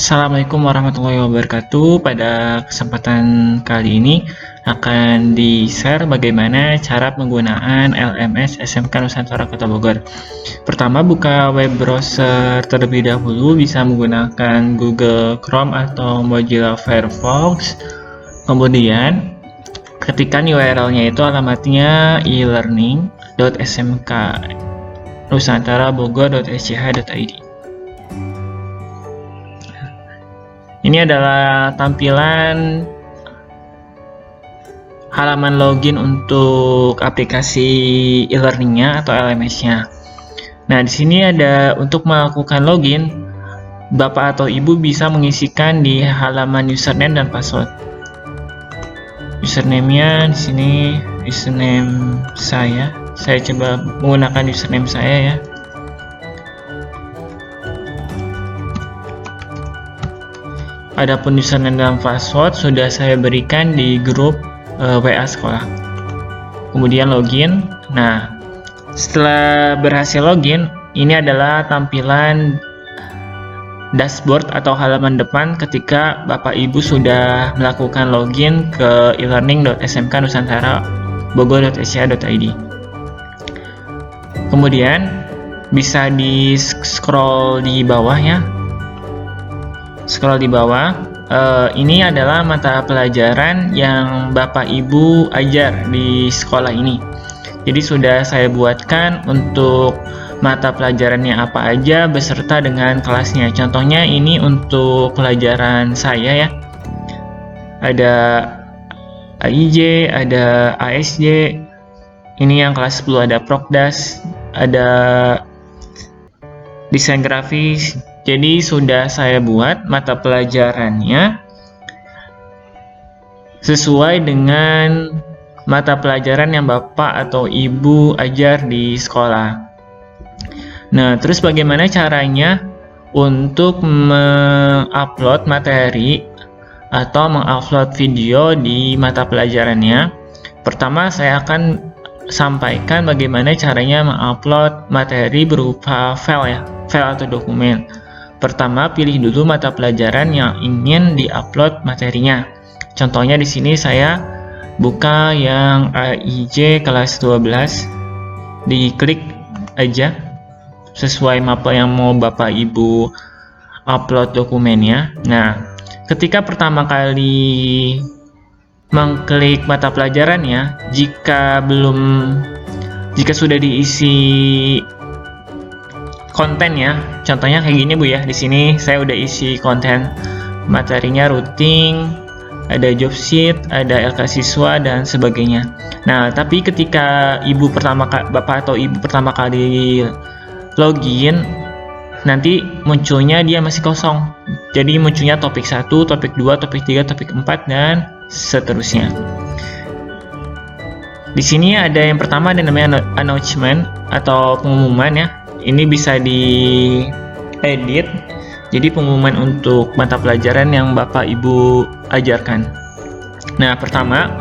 Assalamualaikum warahmatullahi wabarakatuh. Pada kesempatan kali ini akan di-share bagaimana cara penggunaan LMS SMK Nusantara Kota Bogor. Pertama, buka web browser terlebih dahulu, bisa menggunakan Google Chrome atau Mozilla Firefox. Kemudian, ketikkan URL-nya itu alamatnya e-learning.smk.nusantara.bogor.sch.id. Ini adalah tampilan halaman login untuk aplikasi e-learning-nya atau LMS-nya. Nah, di sini ada untuk melakukan login, Bapak atau Ibu bisa mengisikan di halaman username dan password. Username-nya di sini username saya. Saya coba menggunakan username saya ya. Adapun username dan password sudah saya berikan di grup WA sekolah. Kemudian login. Nah, setelah berhasil login, ini adalah tampilan dashboard atau halaman depan ketika Bapak Ibu sudah melakukan login ke e-learning.smk.nusantara.bogor.sch.id. Kemudian bisa di scroll di bawah ya. Scroll di bawah, ini adalah mata pelajaran yang Bapak Ibu ajar di sekolah ini. Jadi sudah saya buatkan untuk mata pelajarannya apa aja beserta dengan kelasnya. Contohnya ini untuk pelajaran saya ya. Ada AIJ, ada ASJ. Ini yang kelas 10 ada Prokdas, ada desain grafis. Jadi sudah saya buat mata pelajarannya sesuai dengan mata pelajaran yang Bapak atau Ibu ajar di sekolah. Nah, terus bagaimana caranya untuk mengupload materi atau mengupload video di mata pelajarannya? Pertama, saya akan sampaikan bagaimana caranya mengupload materi berupa file ya, file atau dokumen. Pertama, pilih dulu mata pelajaran yang ingin diupload materinya. Contohnya di sini saya buka yang AIJ kelas 12. Diklik aja sesuai mapa yang mau Bapak Ibu upload dokumennya. Nah, ketika pertama kali mengklik mata pelajarannya, jika sudah diisi konten ya, contohnya kayak gini Bu ya. Di sini saya udah isi konten materinya, routing, ada job sheet, ada LK siswa dan sebagainya. Nah, tapi ketika Bapak atau Ibu pertama kali login, nanti munculnya dia masih kosong. Jadi munculnya topik 1, topik 2, topik 3, topik 4 dan seterusnya. Di sini ada yang pertama ada namanya announcement atau pengumuman ya. Ini bisa diedit jadi pengumuman untuk mata pelajaran yang Bapak Ibu ajarkan. Nah, pertama,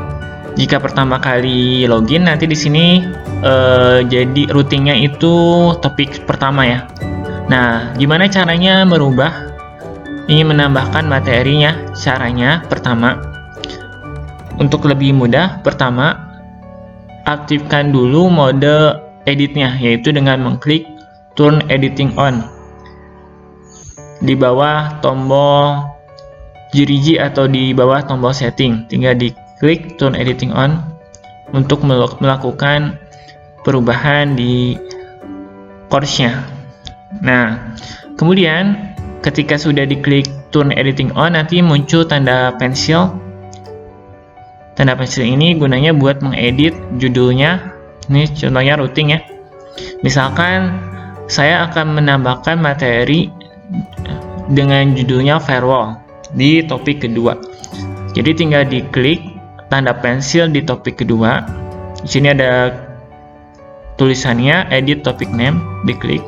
jika pertama kali login nanti di sini jadi routingnya itu topik pertama ya. Nah, gimana caranya merubah? Ingin menambahkan materinya? Caranya pertama, untuk lebih mudah, pertama aktifkan dulu mode editnya, yaitu dengan mengklik Turn Editing On di bawah tombol jiriji atau di bawah tombol setting. Tinggal diklik Turn Editing On untuk melakukan perubahan di course-nya. Nah, kemudian ketika sudah diklik Turn Editing On, nanti muncul tanda pensil. Tanda pensil ini gunanya buat mengedit judulnya. Ini contohnya routing ya. Misalkan saya akan menambahkan materi dengan judulnya firewall di topik kedua. Jadi tinggal diklik tanda pensil di topik kedua. Di sini ada tulisannya edit topic name, diklik.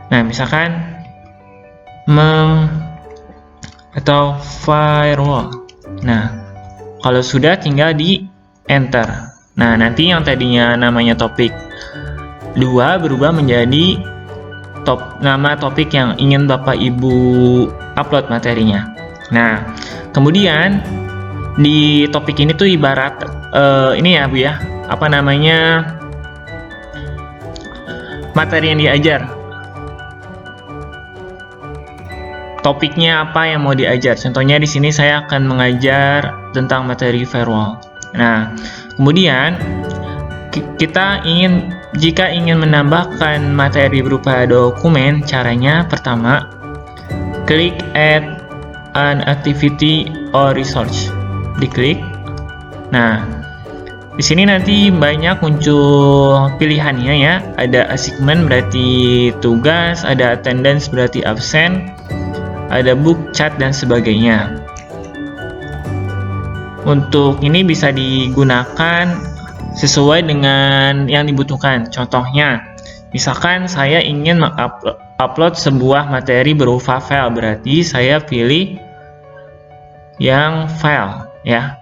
Nah, misalkan atau firewall. Nah, kalau sudah tinggal di enter. Nah, nanti yang tadinya namanya topik 2 berubah menjadi nama topik yang ingin Bapak Ibu upload materinya. Nah, kemudian di topik ini tuh ibarat ini ya Bu ya, apa namanya, materi yang diajar. Topiknya apa yang mau diajar? Contohnya di sini saya akan mengajar tentang materi firewall. Nah, kemudian jika ingin menambahkan materi berupa dokumen, caranya pertama, klik add an activity or resource. Diklik. Nah, di sini nanti banyak muncul pilihannya ya. Ada assignment berarti tugas, ada attendance berarti absen, ada book, chat, dan sebagainya. Untuk ini bisa digunakan sesuai dengan yang dibutuhkan. Contohnya, misalkan saya ingin mengupload sebuah materi berupa file, berarti saya pilih yang file ya.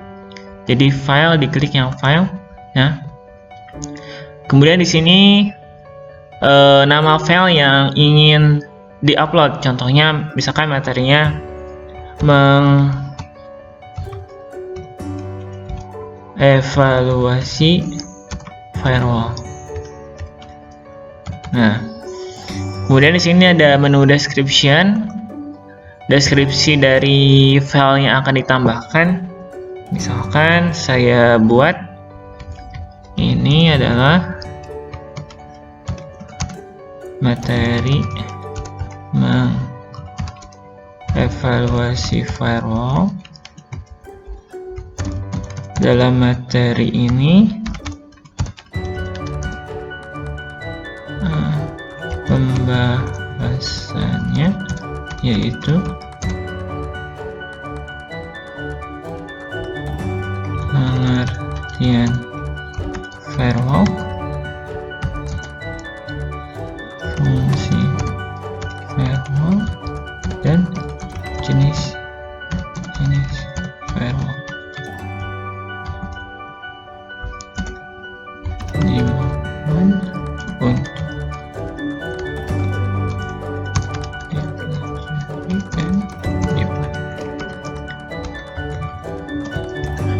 Jadi file, diklik yang file ya. Kemudian di sini nama file yang ingin diupload. Contohnya misalkan materinya evaluasi firewall. Nah, kemudian di sini ada menu description, deskripsi dari file yang akan ditambahkan. Misalkan saya buat ini adalah materi mengevaluasi firewall. Dalam materi ini pembahasannya yaitu pengertian firewall, fungsi firewall, dan jenis firewall.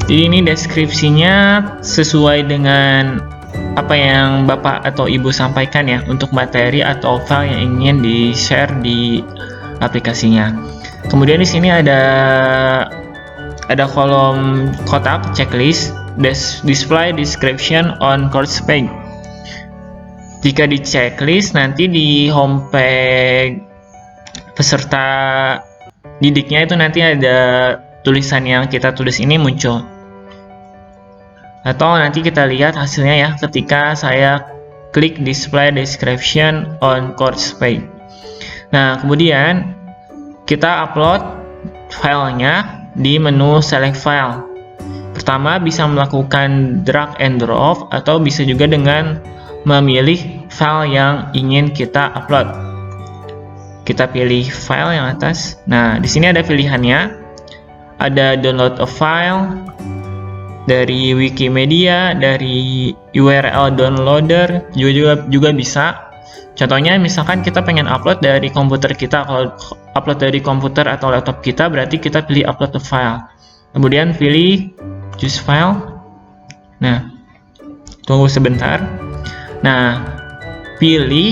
Jadi ini deskripsinya sesuai dengan apa yang Bapak atau Ibu sampaikan ya, untuk materi atau file yang ingin di-share di aplikasinya. Kemudian di sini ada kolom kotak checklist, display description on course page. Jika di checklist, nanti di homepage peserta didiknya itu nanti ada tulisan yang kita tulis ini muncul. Atau nanti kita lihat hasilnya ya ketika saya klik display description on course page. Nah, kemudian kita upload filenya di menu select file. Pertama, bisa melakukan drag and drop atau bisa juga dengan memilih file yang ingin kita upload. Kita pilih file yang atas. Nah, di sini ada pilihannya. Ada download a file dari Wikimedia, dari URL downloader juga bisa. Contohnya misalkan kita pengen upload dari komputer kita. Kalau upload dari komputer atau laptop kita, berarti kita pilih upload a file. Kemudian pilih choose file. Nah, tunggu sebentar. Nah, pilih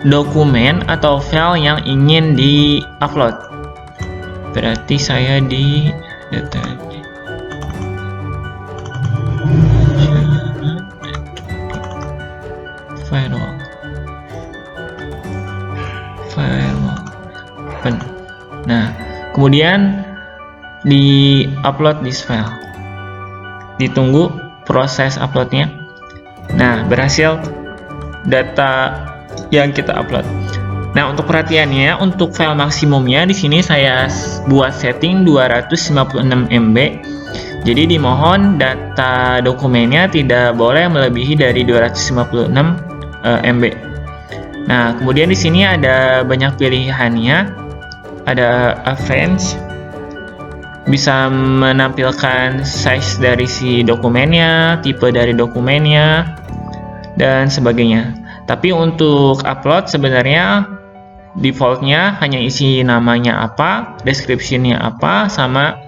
dokumen atau file yang ingin di-upload. Berarti saya di data firewall. Nah, kemudian di-upload this file. Ditunggu proses uploadnya. Nah, berhasil data yang kita upload. Nah, untuk perhatiannya, untuk file maksimumnya di sini saya buat setting 256 MB. Jadi dimohon data dokumennya tidak boleh melebihi dari 256 MB. Nah, kemudian di sini ada banyak pilihannya. Ada advance, bisa menampilkan size dari si dokumennya, tipe dari dokumennya, dan sebagainya. Tapi untuk upload sebenarnya defaultnya hanya isi namanya apa, description-nya apa, sama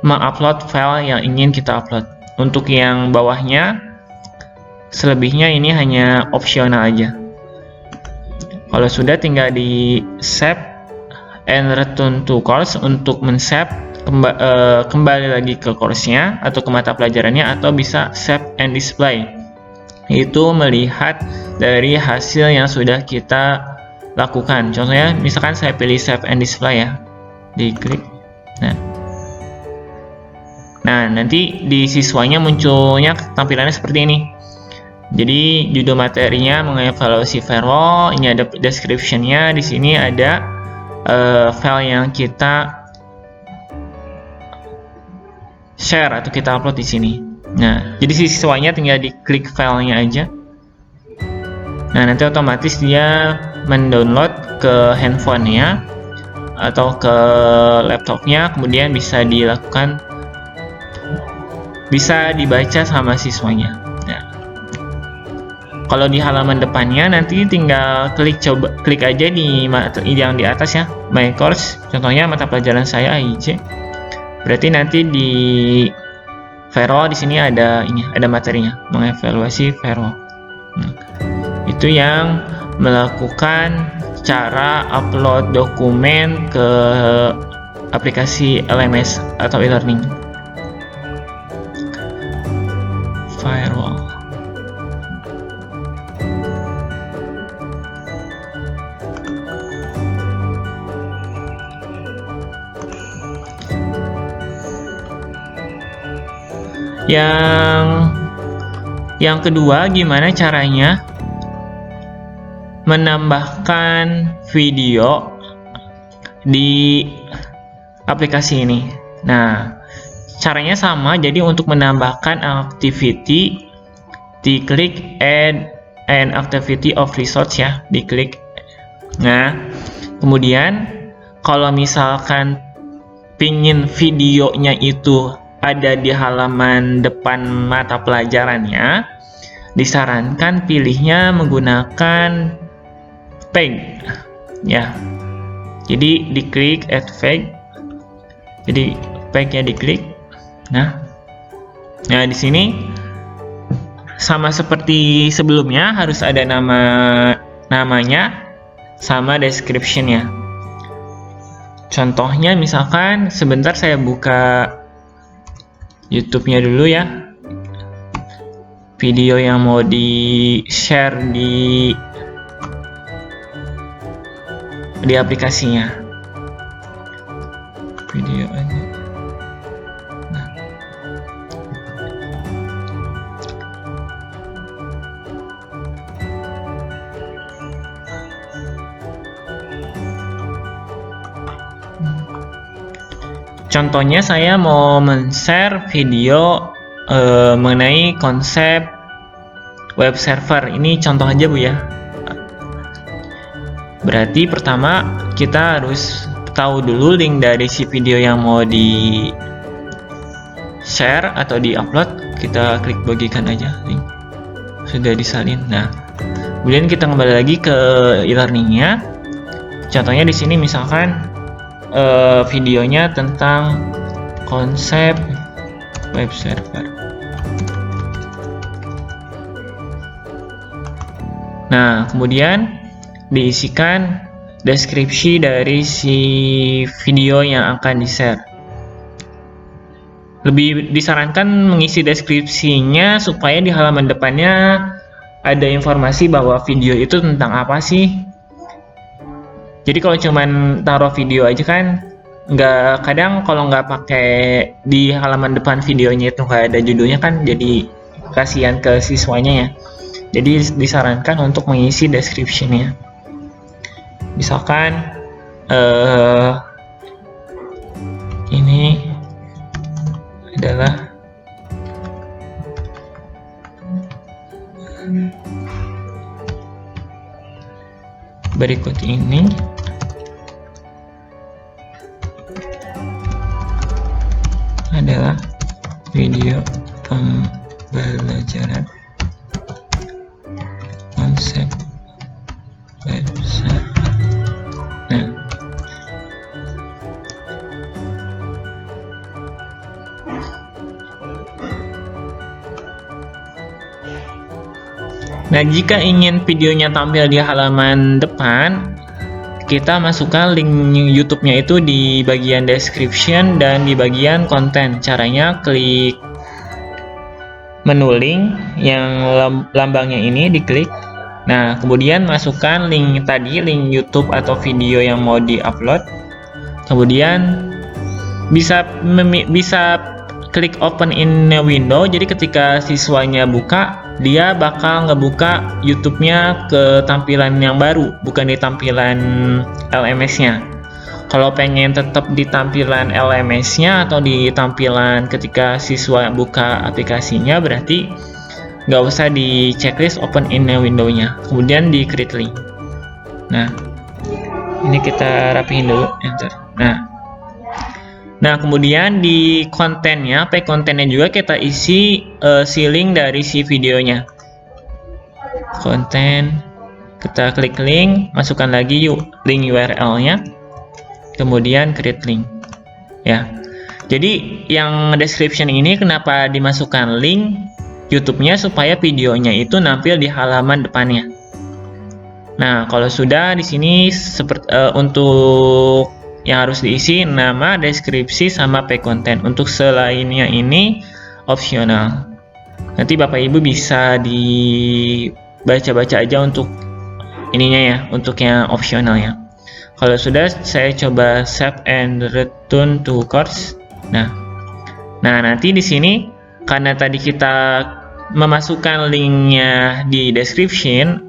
mengupload file yang ingin kita upload. Untuk yang bawahnya, selebihnya ini hanya opsional aja. Kalau sudah, tinggal di save and return to course untuk men-save kembali lagi ke course-nya atau ke mata pelajarannya, atau bisa save and display, yaitu melihat dari hasil yang sudah kita lakukan. Contohnya, misalkan saya pilih save and display ya, diklik. Nah, nanti di siswanya munculnya tampilannya seperti ini. Jadi judul materinya mengevaluasi firewall, ini ada description-nya, di sini ada file yang kita share atau kita upload di sini. Nah, jadi siswanya tinggal diklik filenya aja. Nah, nanti otomatis dia mendownload ke handphonenya atau ke laptopnya, kemudian bisa dibaca sama siswanya. Nah, kalau di halaman depannya nanti tinggal klik aja di yang di atas ya, My Course. Contohnya mata pelajaran saya AIJ. Berarti nanti di firewall di sini ada materinya, mengevaluasi firewall. Nah, itu yang melakukan cara upload dokumen ke aplikasi LMS atau e-learning. Firewall. Yang kedua, gimana caranya menambahkan video di aplikasi ini. Nah, caranya sama. Jadi untuk menambahkan activity, diklik add an activity of resource ya, diklik. Nah, kemudian kalau misalkan pingin videonya itu ada di halaman depan mata pelajarannya, disarankan pilihnya menggunakan page ya. Jadi diklik add page, jadi page-nya diklik. Nah di sini sama seperti sebelumnya, harus ada namanya sama description-nya. Contohnya misalkan sebentar saya buka YouTube-nya dulu ya, video yang mau di-share di aplikasinya. Video aja. Nah. Contohnya saya mau men-share video mengenai konsep web server. Ini contoh aja Bu ya. Berarti pertama kita harus tahu dulu link dari si video yang mau di share atau di upload. Kita klik bagikan aja link, sudah disalin. Nah, kemudian kita kembali lagi ke e-learningnya. Contohnya di sini misalkan videonya tentang konsep web server. Nah, kemudian diisikan deskripsi dari si video yang akan di-share. Lebih disarankan mengisi deskripsinya supaya di halaman depannya ada informasi bahwa video itu tentang apa sih. Jadi kalau cuman taruh video aja kan kadang kalau nggak pakai di halaman depan videonya itu nggak ada judulnya kan, jadi kasihan ke siswanya ya. Jadi disarankan untuk mengisi description-nya. Misalkan ini adalah berikut ini adalah video pembelajaran konsep Nah, jika ingin videonya tampil di halaman depan, kita masukkan link YouTube-nya itu di bagian description dan di bagian konten. Caranya klik menu link yang lambangnya ini, diklik. Nah, kemudian masukkan link tadi, link YouTube atau video yang mau di-upload. Kemudian bisa klik open in a window. Jadi ketika siswanya buka, dia bakal ngebuka YouTube-nya ke tampilan yang baru, bukan di tampilan LMS-nya. Kalau pengen tetap di tampilan LMS-nya atau di tampilan ketika siswa buka aplikasinya, berarti nggak usah di checklist open in a window-nya. Kemudian di create link. Nah, ini kita rapihin dulu, enter. Nah, kemudian di kontennya, kontennya juga kita isi si link dari si videonya. Konten, kita klik link, masukkan lagi link URL-nya, kemudian create link. Ya, jadi yang description ini kenapa dimasukkan link YouTube-nya, supaya videonya itu nampil di halaman depannya. Nah, kalau sudah di sini untuk yang harus diisi nama, deskripsi, sama konten. Untuk selainnya ini opsional. Nanti Bapak Ibu bisa dibaca-baca aja untuk ininya ya, untuk yang opsional ya. Kalau sudah, saya coba save and return to course. Nah, nanti di sini karena tadi kita memasukkan linknya di description,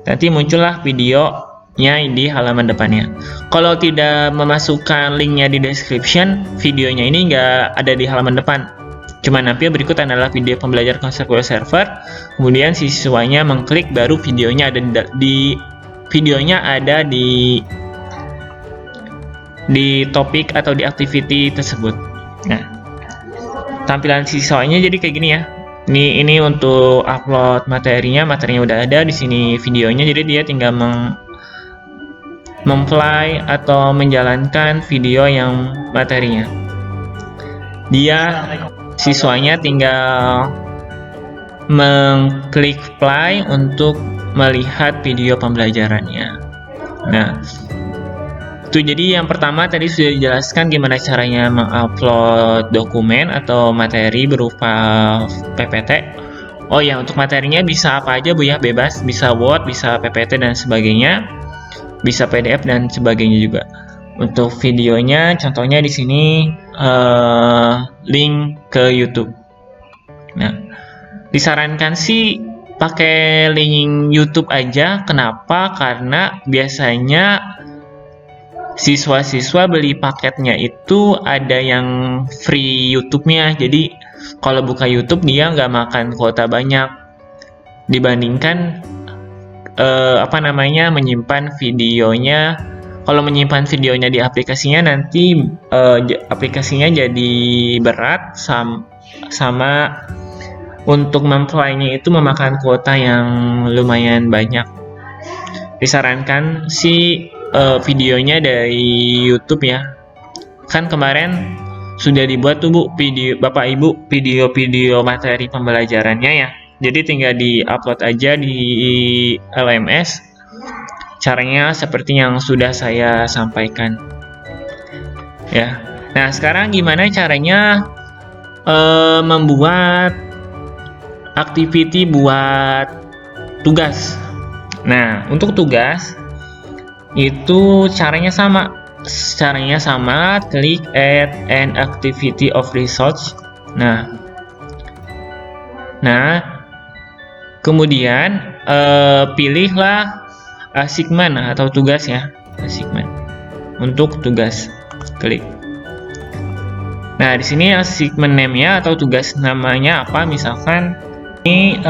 nanti muncullah videonya di halaman depannya. Kalau tidak memasukkan linknya di description, videonya ini nggak ada di halaman depan. Cuma nampil berikut adalah video pembelajaran konsep web server. Kemudian siswanya mengklik, baru videonya ada di topik atau di activity tersebut. Nah, tampilan siswanya jadi kayak gini ya. Ini untuk upload materinya udah ada di sini videonya. Jadi dia tinggal memplay atau menjalankan video yang materinya. Siswanya tinggal mengklik play untuk melihat video pembelajarannya. Nah, itu jadi yang pertama tadi sudah dijelaskan gimana caranya mengupload dokumen atau materi berupa PPT. Oh ya, untuk materinya bisa apa aja Bu ya, bebas, bisa Word, bisa PPT dan sebagainya. Bisa PDF dan sebagainya juga. Untuk videonya, contohnya di sini link ke YouTube. Nah, disarankan sih pakai link YouTube aja. Kenapa? Karena biasanya siswa-siswa beli paketnya itu ada yang free YouTube-nya. Jadi kalau buka YouTube dia nggak makan kuota banyak dibandingkan menyimpan videonya. Kalau menyimpan videonya di aplikasinya, nanti aplikasinya jadi berat, sama untuk memplaynya itu memakan kuota yang lumayan banyak. Disarankan sih videonya dari YouTube ya. Kan kemarin sudah dibuat tuh Bu, Bapak Ibu, video-video materi pembelajarannya ya. Jadi tinggal di-upload aja di LMS. Caranya seperti yang sudah saya sampaikan. Ya. Nah, sekarang gimana caranya membuat activity buat tugas? Nah, untuk tugas itu caranya sama. Klik add an activity of research. Kemudian pilihlah assignment atau tugas ya, assignment untuk tugas. Klik. Nah, di sini assignment name-nya atau tugas namanya apa? Misalkan ini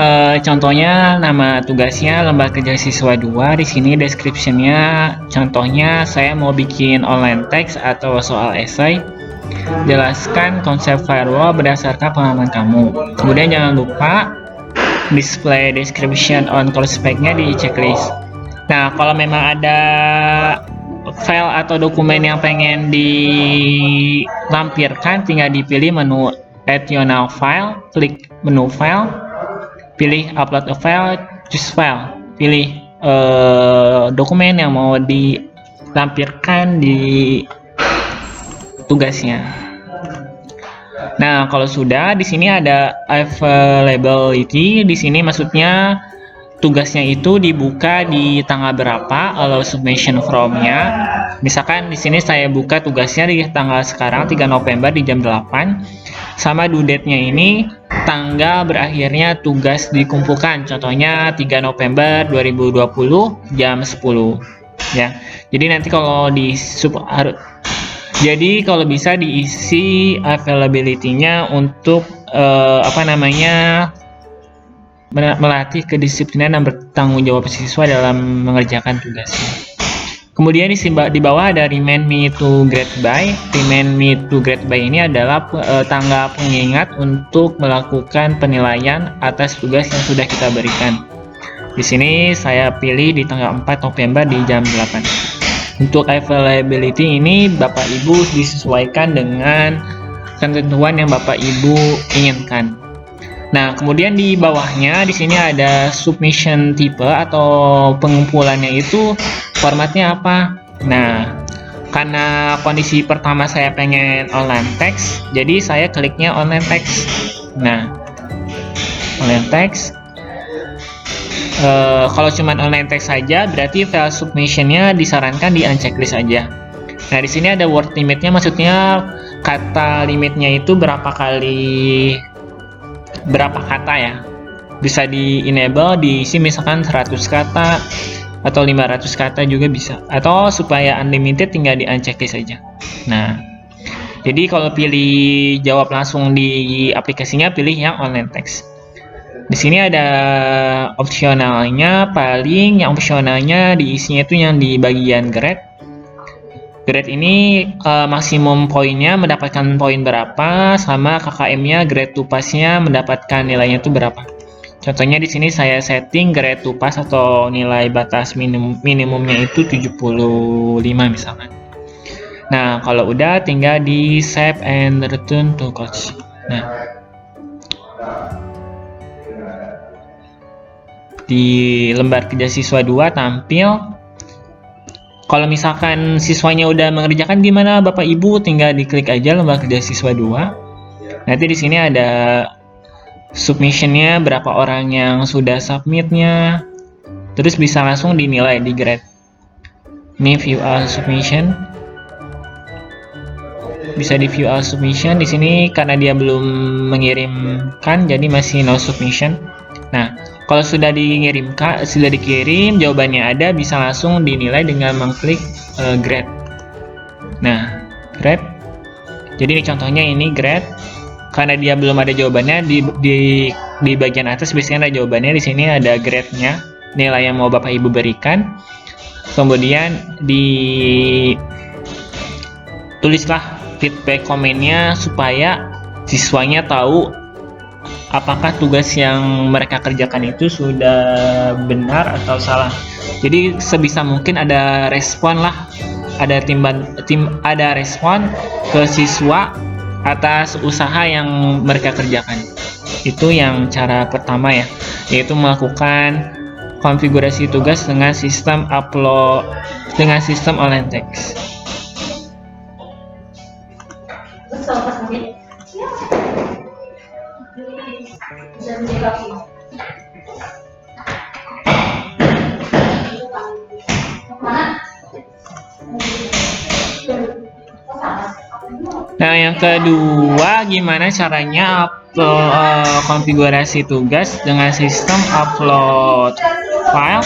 contohnya nama tugasnya lembar kerja siswa 2. Di sini description-nya contohnya saya mau bikin online text atau soal essay. Jelaskan konsep firewall berdasarkan pengalaman kamu. Kemudian jangan lupa display description on course spec-nya di checklist. Nah, kalau memang ada file atau dokumen yang pengen dilampirkan, tinggal dipilih menu add your now file, klik menu file. pilih upload a file, choose file, pilih dokumen yang mau dilampirkan di tugasnya. Nah, kalau sudah di sini ada availability. Di sini maksudnya tugasnya itu dibuka di tanggal berapa, allow submission from-nya. Misalkan di sini saya buka tugasnya di tanggal sekarang 3 November di jam 8. Sama due date-nya ini tanggal berakhirnya tugas dikumpulkan. Contohnya 3 November 2020 jam 10 ya. Jadi nanti kalau kalau bisa diisi availability-nya untuk melatih kedisiplinan dan bertanggung jawab siswa dalam mengerjakan tugasnya. Kemudian di bawah ada remind me to grade by. Remind me to grade by ini adalah tanggal pengingat untuk melakukan penilaian atas tugas yang sudah kita berikan. Di sini saya pilih di tanggal 4 November di jam 8. Untuk availability ini Bapak Ibu disesuaikan dengan ketentuan yang Bapak Ibu inginkan. Nah, kemudian di bawahnya di sini ada submission type atau pengumpulannya itu formatnya apa. Nah, karena kondisi pertama saya pengen online text, jadi saya kliknya online text. Nah, online text. Kalau cuma online text saja, berarti file submission-nya disarankan di unchecklist saja. Nah, di sini ada word limit-nya, maksudnya kata limitnya itu berapa kata ya. Bisa di enable, diisi misalkan 100 kata atau 500 kata juga bisa. Atau supaya unlimited tinggal di unchecklist saja. Nah, jadi kalau pilih jawab langsung di aplikasinya, pilih yang online text. Di sini ada opsionalnya, yang opsionalnya diisinya itu yang di bagian grade. Grade ini maksimum poinnya mendapatkan poin berapa, sama KKM-nya, grade to pass-nya mendapatkan nilainya itu berapa. Contohnya di sini saya setting grade to pass atau nilai batas minimumnya itu 75 misalkan. Nah, kalau udah tinggal di save and return to coach. Nah, di lembar kerja siswa 2 tampil. Kalau misalkan siswanya udah mengerjakan gimana Bapak Ibu, tinggal diklik aja lembar kerja siswa 2. Nanti di sini ada submission-nya, berapa orang yang sudah submit-nya. Terus bisa langsung dinilai di grade. Ini view all submission. Bisa di view all submission. Di sini karena dia belum mengirimkan, jadi masih no submission. Nah, kalau sudah dikirim, jawabannya ada, bisa langsung dinilai dengan mengklik grade. Nah, grade. Jadi ini contohnya ini grade. Karena dia belum ada jawabannya, di bagian atas biasanya ada jawabannya. Di sini ada grade-nya, nilai yang mau Bapak Ibu berikan. Kemudian tulislah feedback komennya supaya siswanya tahu apakah tugas yang mereka kerjakan itu sudah benar atau salah. Jadi sebisa mungkin ada respon lah, ada respon ke siswa atas usaha yang mereka kerjakan. Itu yang cara pertama ya, yaitu melakukan konfigurasi tugas dengan sistem online text. Nah, yang kedua, gimana caranya konfigurasi tugas dengan sistem upload file?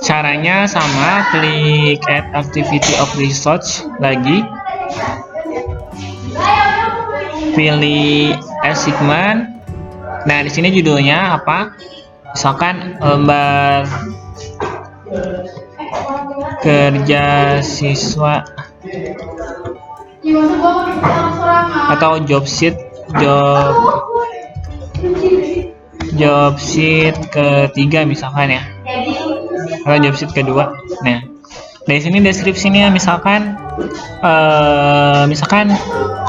Caranya sama, klik add activity of research lagi, pilih assignment. Nah, di sini judulnya apa? Misalkan lembar kerja siswa atau job sheet ketiga misalkan ya, atau job sheet kedua. Nah, dari sini deskripsinya misalkan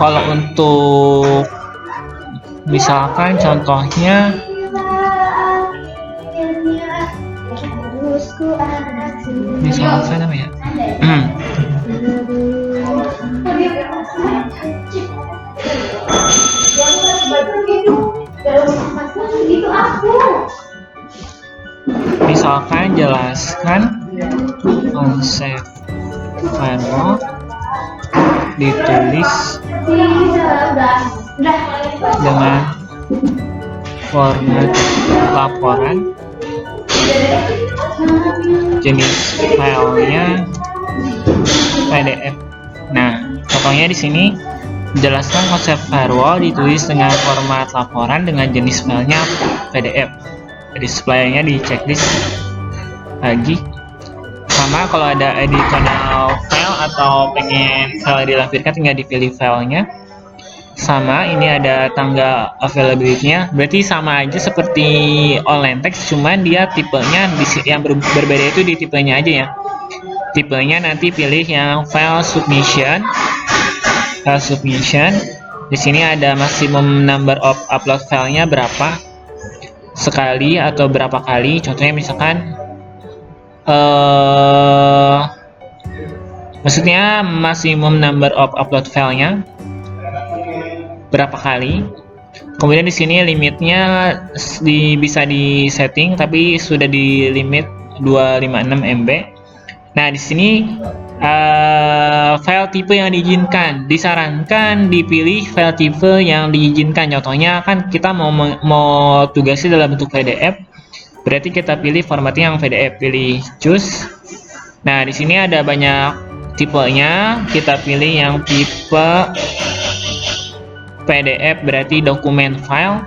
kalau untuk misalkan contohnya Misalkan apa ya? Misalkan jelaskan konsep firewall ditulis dengan format laporan, jenis filenya PDF. Nah, contohnya di sini jelaskan konsep firewall ditulis dengan format laporan dengan jenis filenya PDF. Displaynya di checklist lagi. Sama kalau ada editorial file atau pengen file dilampirkan, tinggal dipilih filenya. Sama ini ada tanggal availability-nya, berarti sama aja seperti online text, cuman dia tipenya yang berbeda itu di tipenya aja ya. Tipenya nanti pilih yang file submission. File submission. Di sini ada maximum number of upload filenya berapa, sekali atau berapa kali. Contohnya misalkan maksudnya maximum number of upload filenya berapa kali. Kemudian di sini limitnya bisa di setting, tapi sudah di limit 256 MB. Nah, di sini file tipe yang diizinkan, disarankan dipilih file tipe yang diizinkan. Contohnya kan kita mau tugasnya dalam bentuk PDF, berarti kita pilih formatnya yang PDF, pilih choose. Nah, di sini ada banyak tipenya, kita pilih yang tipe PDF, berarti dokumen file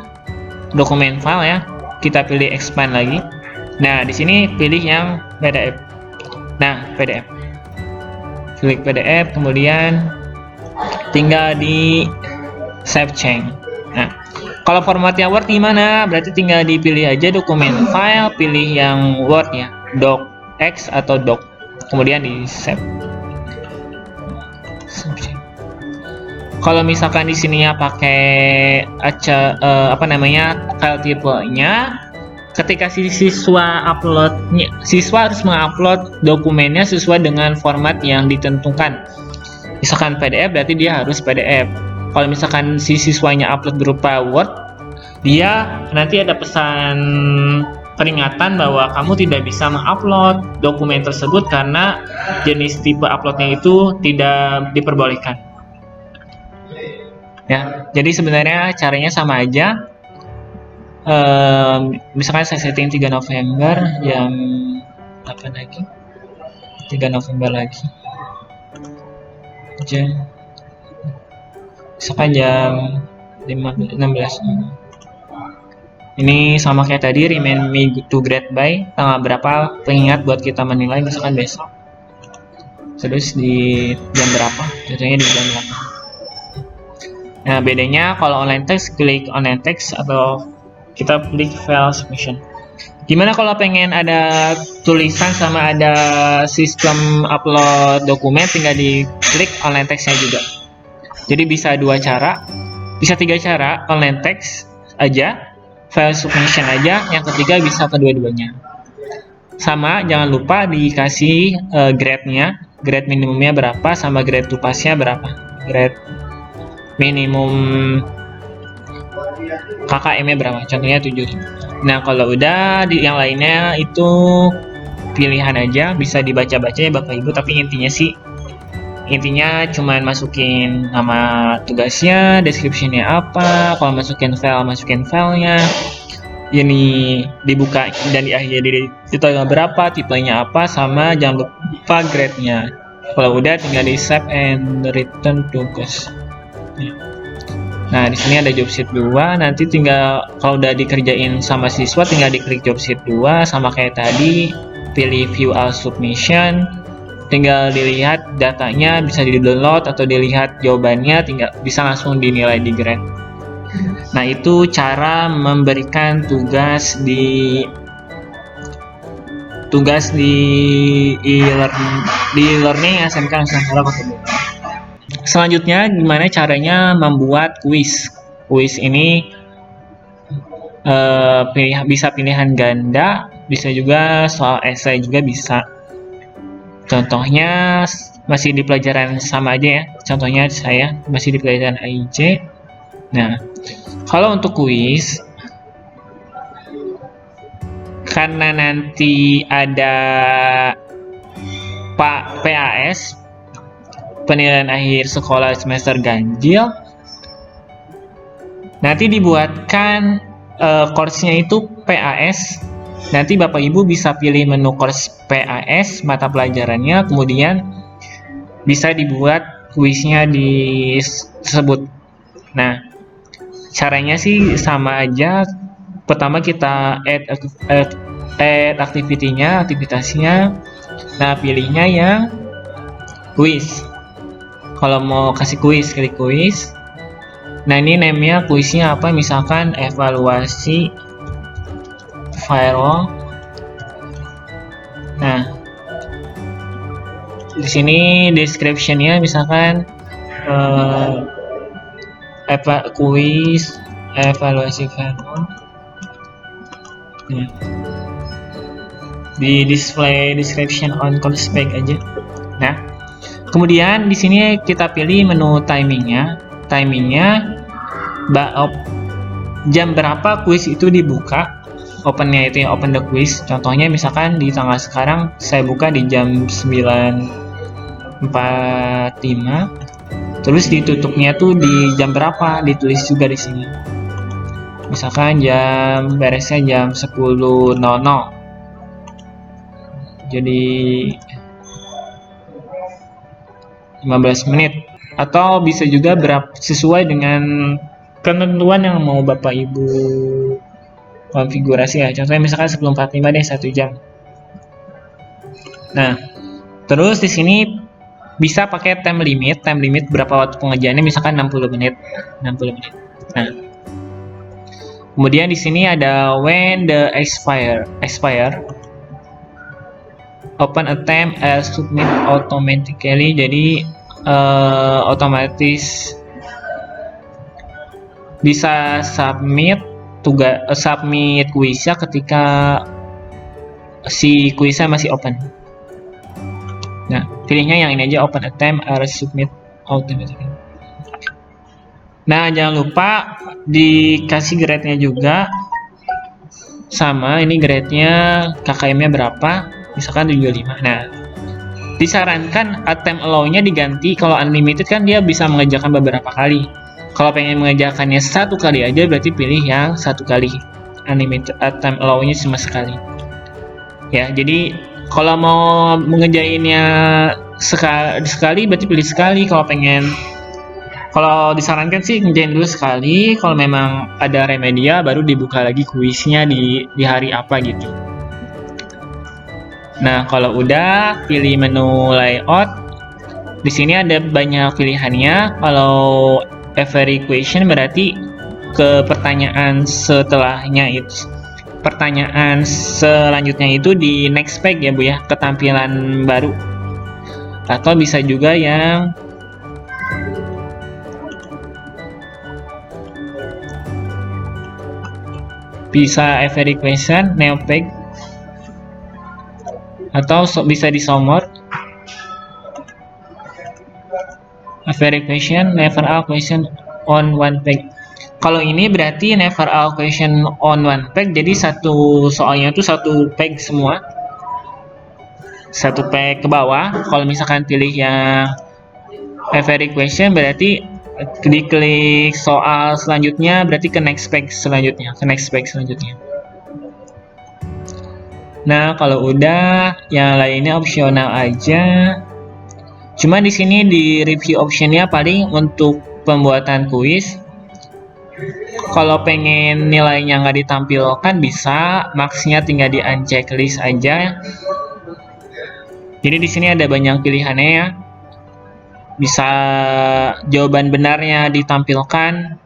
ya. Kita pilih expand lagi. Nah, di sini pilih yang PDF. Nah, PDF. Klik PDF, kemudian tinggal di save change. Nah, kalau formatnya Word gimana? Berarti tinggal dipilih aja dokumen file, pilih yang Word ya, docx atau doc. Kemudian di save. Kalau misalkan di sininya pakai file tipenya, ketika siswa harus mengupload dokumennya sesuai dengan format yang ditentukan. Misalkan PDF, berarti dia harus PDF. Kalau misalkan si siswanya upload berupa Word, dia nanti ada pesan peringatan bahwa kamu tidak bisa mengupload dokumen tersebut karena jenis tipe uploadnya itu tidak diperbolehkan. Ya, jadi sebenarnya caranya sama aja. Misalkan saya setting 3 November jam 8 lagi, 3 November lagi misalkan jam 16. Ini sama kayak tadi, remind me to grade by tanggal berapa, pengingat buat kita menilai, misalkan besok. Terus di jam berapa, contohnya di jam 8. Nah, bedanya kalau online text, klik online text atau kita klik file submission. Gimana kalau pengen ada tulisan sama ada sistem upload dokumen, tinggal diklik online textnya juga. Jadi bisa 2 cara, bisa 3 cara, online text aja, file submission aja, yang ketiga bisa kedua-duanya. Sama, jangan lupa dikasih grade-nya, grade minimumnya berapa sama grade to pass-nya berapa. Grade minimum KKM-nya berapa, contohnya 7. Nah, kalau udah yang lainnya itu pilihan aja, bisa dibaca-baca ya Bapak Ibu, tapi intinya cuman masukin nama tugasnya, description-nya apa, kalau masukin filenya, ini dibuka dan diakhiri di tanggal berapa, tipenya apa, sama jangan lupa grade-nya. Kalau udah tinggal di save and return tugas. Nah, di sini ada job sheet 2, nanti tinggal kalau udah dikerjain sama siswa tinggal diklik job sheet 2, sama kayak tadi, pilih view all submission, tinggal dilihat datanya, bisa di-download atau dilihat jawabannya, tinggal bisa langsung dinilai di grade. Nah, itu cara memberikan tugas di e-learning SMK Nusantara Kota Bogor. Selanjutnya, gimana caranya membuat kuis? Kuis ini bisa pilihan ganda bisa juga soal esai juga bisa. Contohnya masih di pelajaran sama aja ya. Contohnya saya masih di pelajaran AIC. Nah, kalau untuk kuis, karena nanti ada PAS, penilaian akhir sekolah semester ganjil, nanti dibuatkan course-nya itu PAS. Nanti Bapak Ibu bisa pilih menu course PAS, mata pelajarannya, kemudian bisa dibuat kuisnya disebut. Nah, caranya sih sama aja. Pertama kita add aktivitasnya. Nah, pilihnya yang kuis. Kalau mau kasih kuis, klik kuis. Nah, ini name-nya kuisnya apa? Misalkan evaluasi firewall. Nah, di sini description-nya misalkan kuis evaluasi firewall. Nah, di display description on course page aja. Nah, kemudian di sini kita pilih menu timingnya. Jam berapa kuis itu dibuka. Opennya itu yang open the quiz. Contohnya misalkan di tanggal sekarang saya buka di jam 9.45. Terus ditutupnya tuh di jam berapa, ditulis juga di sini. Misalkan beresnya jam 10.00. Jadi 15 menit. Atau bisa juga sesuai dengan ketentuan yang mau Bapak Ibu konfigurasi ya. Contohnya misalkan 10.45 deh, 1 jam. Nah, terus di sini bisa pakai time limit berapa waktu pengerjaannya, misalkan 60 menit. Nah, kemudian di sini ada when the expire open attempt as submit automatically. Jadi otomatis bisa submit kuisnya ketika si kuisnya masih open. Nah, pilihnya yang ini aja, open attempt as submit automatically. Nah, jangan lupa dikasih grade-nya juga. Sama, ini grade-nya KKM-nya berapa? Misalkan 75. Nah, disarankan attempt allow-nya diganti. Kalau unlimited kan dia bisa mengerjakan beberapa kali. Kalau pengen mengerjakannya 1 kali aja, berarti pilih yang 1 kali. Unlimited attempt allow-nya cuma sekali. Ya, jadi kalau mau mengerjainnya sekali berarti pilih sekali. Kalau disarankan sih ngerjain dulu sekali. Kalau memang ada remedial baru dibuka lagi kuisnya di hari apa gitu. Nah, kalau udah pilih menu layout. Di sini ada banyak pilihannya. Kalau every question berarti ke pertanyaan setelahnya itu. Pertanyaan selanjutnya itu di next page ya Bu ya, ketampilan baru. Atau bisa juga yang bisa every question new page, atau bisa di summary every question never all question on one page. Kalau ini berarti never all question on one page, jadi satu soalnya itu satu page semua, satu page ke bawah. Kalau misalkan pilih yang every question berarti diklik soal selanjutnya, berarti ke next page selanjutnya, Nah, kalau udah yang lainnya opsional aja. Cuma di sini di review optionnya paling untuk pembuatan kuis. Kalau pengen nilainya nggak ditampilkan bisa, max-nya tinggal di unchecklist aja. Jadi di sini ada banyak pilihannya ya. Bisa jawaban benarnya ditampilkan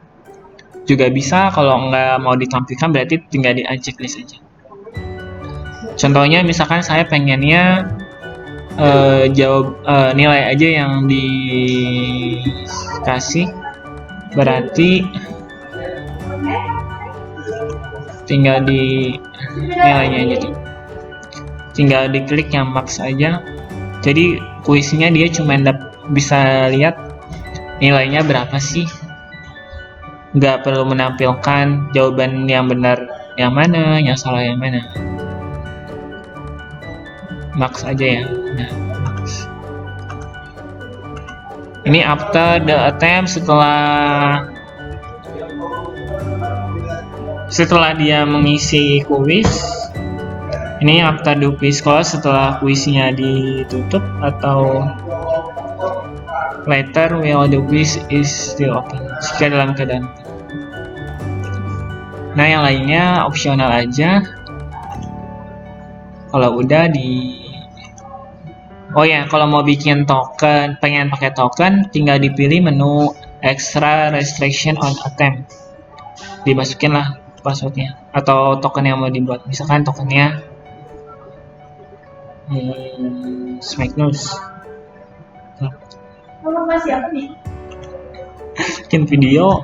juga bisa. Kalau nggak mau ditampilkan berarti tinggal di unchecklist aja. Contohnya misalkan saya pengennya nilai aja yang dikasih, berarti tinggal di nilainya aja tuh. tinggal diklik yang max aja. Jadi kuisnya dia cuma bisa lihat nilainya berapa sih, nggak perlu menampilkan jawaban yang benar yang mana, yang salah yang mana. Max aja ya. Nah, max. Ini after the attempt, setelah dia mengisi kuis. Ini after the quiz close, setelah kuisnya ditutup, atau later while the quiz is still open, jika dalam keadaan. Nah, yang lainnya opsional aja. Kalau udah oh ya, kalau mau bikin token, pengen pakai token, tinggal dipilih menu extra restriction on attempt. Dimasukin lah passwordnya atau token yang mau dibuat. Misalkan tokennya Smacknews. Kamu masih apa nih? Bikin video.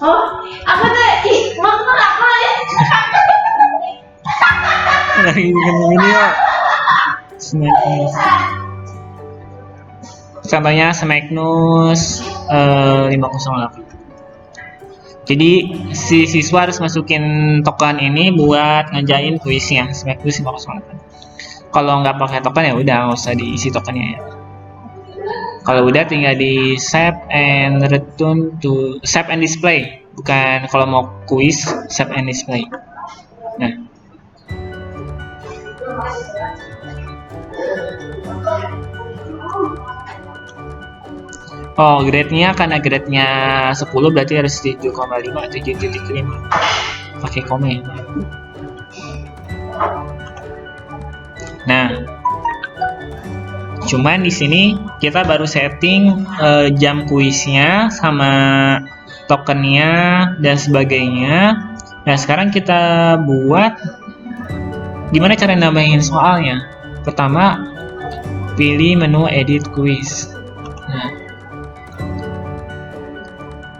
Oh, aku tuh mau apa ya? Lagi bikin video. Smacknews. Contohnya Smacknews 508. Jadi si siswa harus masukin token ini buat ngerjain kuisnya Smacknews 508. Kalau nggak pakai token ya udah nggak usah diisi tokennya ya. Kalau udah tinggal di save and display. Bukan kalau mau kuis save and display. Nah. Oh, grade-nya karena grade-nya 10 berarti harus 7,5 atau 7.5. Pakai komen. Nah, cuman di sini kita baru setting jam kuisnya sama tokennya dan sebagainya. Nah, sekarang kita buat gimana cara nambahin soalnya. Pertama, pilih menu edit quiz.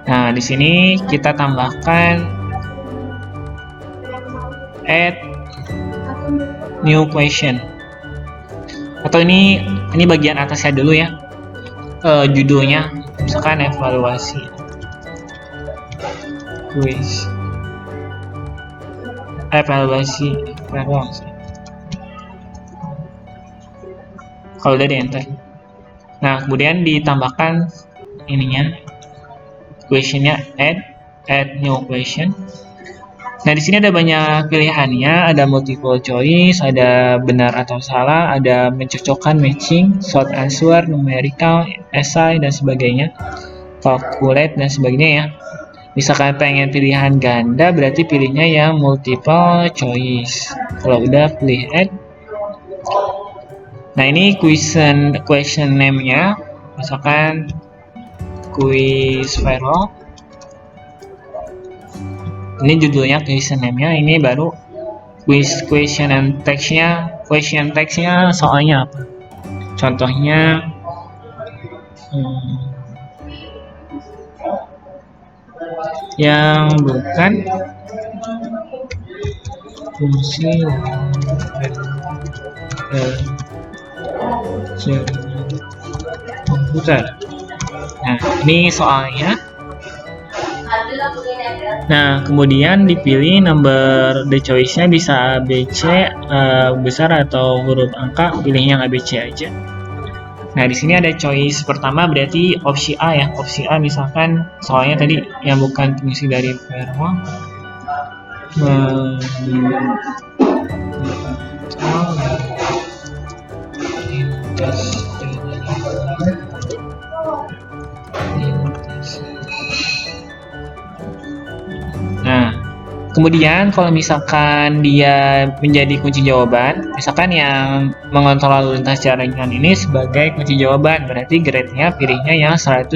Nah, di sini kita tambahkan add new question. Atau ini bagian atasnya dulu ya, judulnya misalkan evaluasi quiz, evaluasi. Kalau udah di enter, nah kemudian ditambahkan ininya questionnya, add new question. Nah, di sini ada banyak pilihannya, ada multiple choice, ada benar atau salah, ada mencocokkan matching, short answer, numerical, essay, dan sebagainya, calculate, dan sebagainya ya. Misalkan pengen pilihan ganda, berarti pilihnya yang multiple choice. Kalau udah, pilih add. Nah, ini question name-nya, misalkan quiz viral. Ini judulnya, question name-nya. Ini baru question and text-nya. Question text-nya soalnya apa? Contohnya yang bukan fungsi komputer. Nah, ini soalnya. Nah, kemudian dipilih number the choice-nya bisa ABC besar atau huruf angka, pilihnya ABC aja. Nah, di sini ada choice pertama berarti opsi A ya. Opsi A misalkan soalnya tadi yang bukan fungsi dari verbal. Nah, kemudian kalau misalkan dia menjadi kunci jawaban, misalkan yang mengontrol lalu lintas jaringan ini sebagai kunci jawaban, berarti grade-nya pilihnya yang 100%.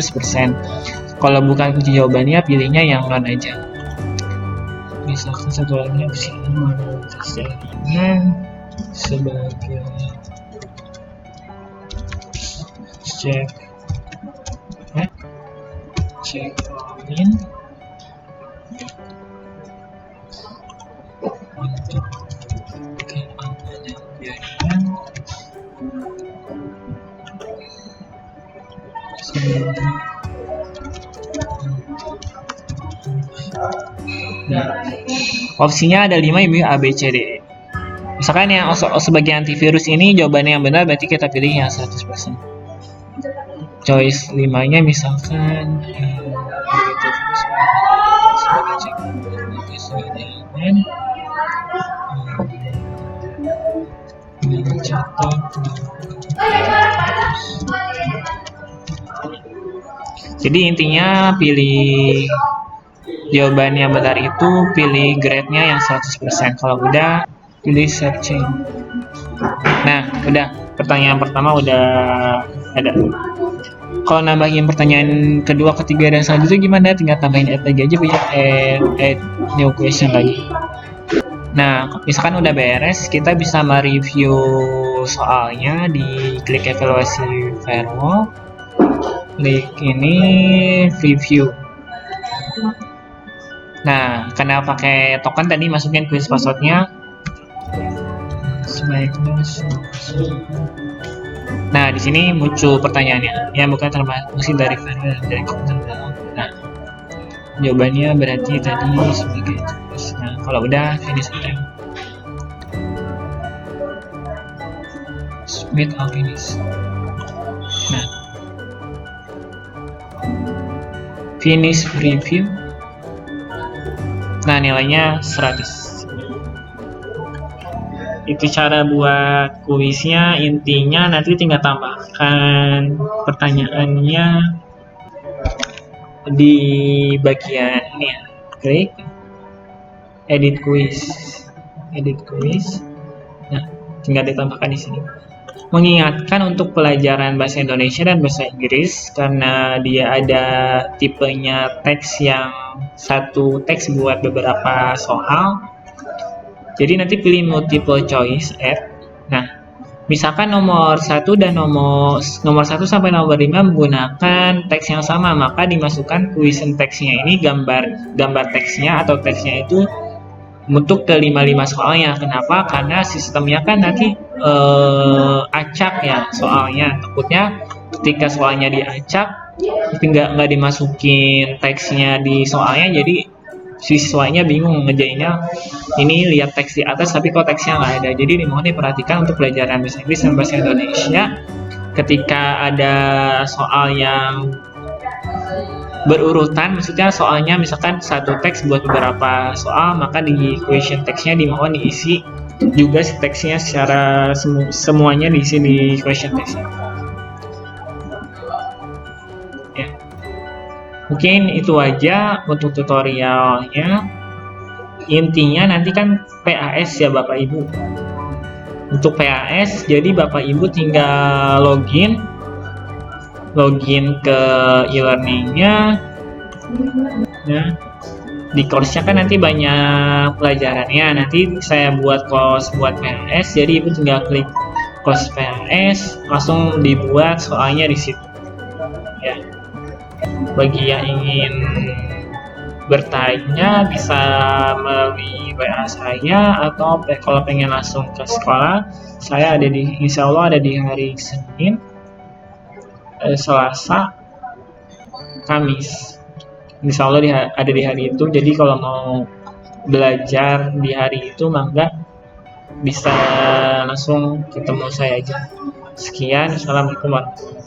Kalau bukan kunci jawabannya, pilihnya yang non aja. Misalkan satu lagi opsi lalu lintas jaringan sebagai check in untuk keamanannya. Nah, opsinya ada 5 ibu, A, B, C, D, E. Misalkan yang sebagai antivirus ini jawabannya yang benar, berarti kita pilih yang 100%. Choice 5-nya misalkan jadi intinya pilih jawabannya benar itu pilih grade-nya yang 100%. Kalau udah pilih searching. Nah, udah pertanyaan pertama udah ada. Kalau nambahin pertanyaan kedua, ketiga, dan selanjutnya gimana? Tinggal tambahin add lagi aja ya. Add new question lagi. Nah, misalkan udah beres, kita bisa mereview soalnya di klik evaluasi firewall. Klik ini review. Nah, karena pakai token tadi masukin quiz passwordnya. Nah, di sini muncul pertanyaannya. Ya, bukan termasuk dari firewall dan dari komputer. Nah, jawabannya berarti tadi sebagai terus. Nah, kalau udah finish attempt. Submit or finish. Nah, finish review. Nah, nilainya 100. Itu cara buat kuisnya. Intinya nanti tinggal tambahkan pertanyaannya di bagian ini ya. Klik edit quiz. Nah, tinggal ditambahkan di sini. Mengingatkan untuk pelajaran bahasa Indonesia dan bahasa Inggris karena dia ada tipenya teks yang satu teks buat beberapa soal. Jadi nanti pilih multiple choice add. Nah, misalkan nomor 1 dan nomor 1 sampai nomor 5 menggunakan teks yang sama, maka dimasukkan question teksnya ini gambar teksnya atau teksnya itu untuk ke 55 soalnya. Kenapa? Karena sistemnya kan nanti acak ya soalnya. Takutnya ketika soalnya diacak nggak dimasukin teksnya di soalnya, jadi siswanya bingung ngerjainnya, ini lihat teks di atas tapi kok teksnya nggak ada. Jadi dimohon diperhatikan untuk pelajaran bahasa Inggris dan bahasa Indonesia, ketika ada soal yang berurutan, maksudnya soalnya misalkan satu teks buat beberapa soal, maka di question teksnya dimohon diisi juga si teksnya secara semuanya diisi di question teksnya. Mungkin itu aja untuk tutorialnya. Intinya nanti kan PAS ya Bapak Ibu. Untuk PAS, jadi Bapak Ibu tinggal login ke e-learningnya. Nah, di course-nya kan nanti banyak pelajarannya. Nanti saya buat course buat PAS, jadi Ibu tinggal klik course PAS, langsung dibuat soalnya di situ. Ya. Bagi yang ingin bertanya bisa melalui WA saya, atau kalau pengen langsung ke sekolah, saya insya Allah ada di hari Senin, Selasa, Kamis. Insya Allah ada di hari itu. Jadi kalau mau belajar di hari itu, maka bisa langsung ketemu saya aja. Sekian, assalamualaikum warahmatullahi wabarakatuh.